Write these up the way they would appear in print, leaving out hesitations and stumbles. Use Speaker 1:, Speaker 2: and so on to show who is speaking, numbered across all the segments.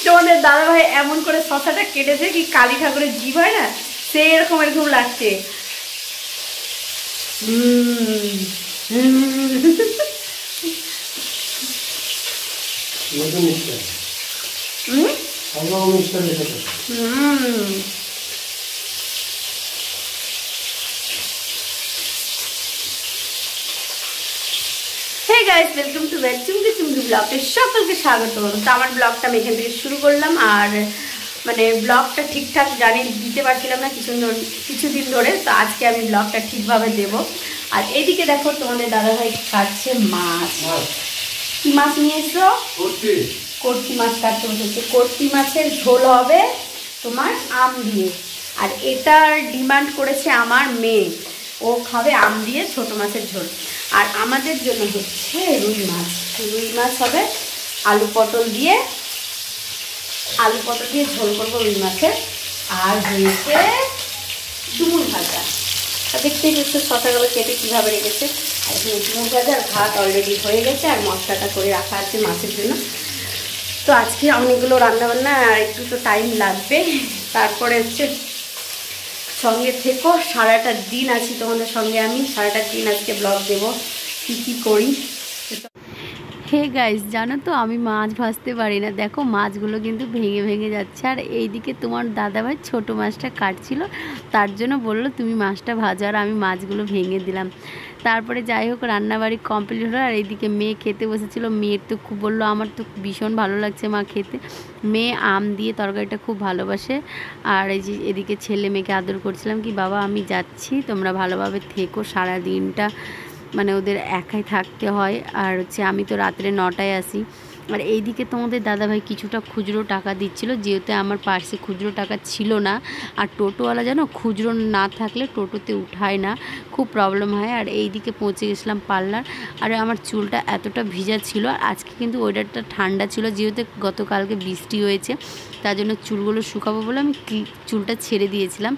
Speaker 1: তোমাদের দাদা ভাই এমন করে শশাটা কেটেছে কি কালী ঠাকুরের জিভ হয় না, সেই এরকম এরকম লাগছে। Hey guys, welcome to Chumki Chumki blog. सकलके स्वागत। तो आमार ब्लॉगटा आमि एखान थेके शुरू करलाम। और माने ब्लॉगटा ठीकठाक जानी दिते पारछिलाम ना কিছুদিন ধরে। तो आज के आमि ब्लॉगटा ठीकभाবে देब। और एदिके देखो तोमादेर दादा भाई काटছে माछ। কি মাছ নিয়ে এসো? কর্তি মাছ কাটতে বসেছে। কর্তি মাছের ঝোল হবে তোমার আম দিয়ে। আর এটার ডিমান্ড করেছে আমার মেয়ে, ও খাবে আম দিয়ে ছোট মাছের ঝোল। আর আমাদের জন্য হচ্ছে রুই মাছ। রুই মাছ হবে আলু পটল দিয়ে ঝোল করবো রুই মাছের। আর হয়েছে ডুমুর ভাজা। দেখতেই পাচ্ছ শশাগুলো কেটে কীভাবে রেখেছে। আর এখানে ডুমুর ভাজার ভাত অলরেডি হয়ে গেছে আর মশলাটা করে রাখা আছে মাছের জন্য। তো আজকে অনেকগুলো রান্নাবান্না আর একটু তো টাইম লাগবে। তারপরে হচ্ছে সঙ্গে থেকো, সারাটা দিন আছি তোমাদের সঙ্গে। আমি সারাটা দিন আজকে ব্লগ দেবো কী করি। হে গাইস, জানো তো আমি মাছ ভাজতে পারি না। দেখো মাছগুলো কিন্তু ভেঙে ভেঙে যাচ্ছে। আর এইদিকে তোমার দাদাভাই ছোটো মাছটা কাটছিল, তার জন্য বললো তুমি মাছটা ভাজো, আর আমি মাছগুলো ভেঙে দিলাম। তারপরে যাই হোক রান্নাবাড়ি কমপ্লিট হলো। আর এইদিকে মেয়ে খেতে বসেছিল। মেয়ের তো খুব বললো আমার তো ভীষণ ভালো লাগছে মা খেতে। মেয়ে আম দিয়ে তরকারিটা খুব ভালোবাসে। আর এই যে এদিকে ছেলে মেয়েকে আদর করছিলাম কি বাবা আমি যাচ্ছি, তোমরা ভালোভাবে থেকো। সারা দিনটা মানে ওদের একাই থাকতে হয়। আর হচ্ছে আমি তো রাত্রে 9টায় আসি। আর এইদিকে তোমাদের দাদাভাই কিছুটা খুচরো টাকা দিচ্ছিল, যেহেতু আমার পার্সে খুচরো টাকা ছিল না। আর টোটোওয়ালা জানো খুচরো না থাকলে টোটোতে উঠায় না, খুব প্রবলেম হয়। আর এইদিকে পৌঁছে গেছিলাম পার্লার। আর আমার চুলটা এতটা ভিজা ছিল। আর আজকে কিন্তু ওয়েদারটা ঠান্ডা ছিল, যেহেতু গতকালকে বৃষ্টি হয়েছে, তার জন্য চুলগুলো শুকাবো বলে আমি চুলটা ছেড়ে দিয়েছিলাম।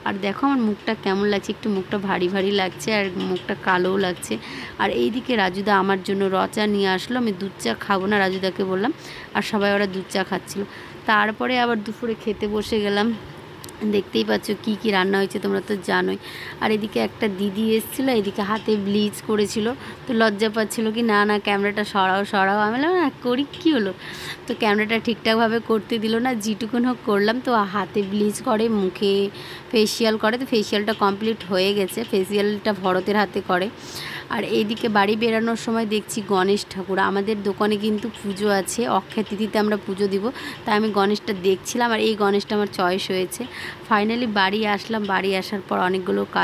Speaker 1: আর দেখো আমার মুখটা কেমন লাগছে, একটু মুখটা ভারী ভারী লাগছে আর মুখটা কালোও লাগছে। আর এইদিকে রাজুদা আমার জন্য রচা নিয়ে আসলো। আমি দুধ চা খাবো না রাজুদাকে বললাম, আর সবাই ওরা দুধ চা খাচ্ছিল। তারপরে আবার দুপুরে খেতে বসে গেলাম। দেখতেই পাচ্ছ কি কি রান্না হয়েছে তোমরা তো জানোই। আর এদিকে একটা দিদি এসেছিলো, এদিকে হাতে ব্লিচ করেছিল। তো লজ্জা পাচ্ছিলো কি না না ক্যামেরাটা সরাও। আমি বললাম না করি কী হলো। তো ক্যামেরাটা ঠিকঠাকভাবে করতে দিল না, যেটুকুন হোক করলাম। তো হাতে ব্লিচ করে, মুখে ফেসিয়াল করে। তো ফেসিয়ালটা কমপ্লিট হয়ে গেছে, ফেসিয়ালটা ভরতের হাতে করে। আর এইদিকে বাড়ি বেরানোর সময় দেখছি গণেশ ঠাকুর। আমাদের দোকানে কিন্তু পুজো আছে, অক্ষয় তিথিতে আমরা পুজো দিব, তাই আমি গণেশটা দেখছিলাম। আর এই গণেশটা আমার চয়েস হয়েছে। ফাইনালি বাড়ি আসলাম। বাড়ি আসার পর অনেকগুলো কাজ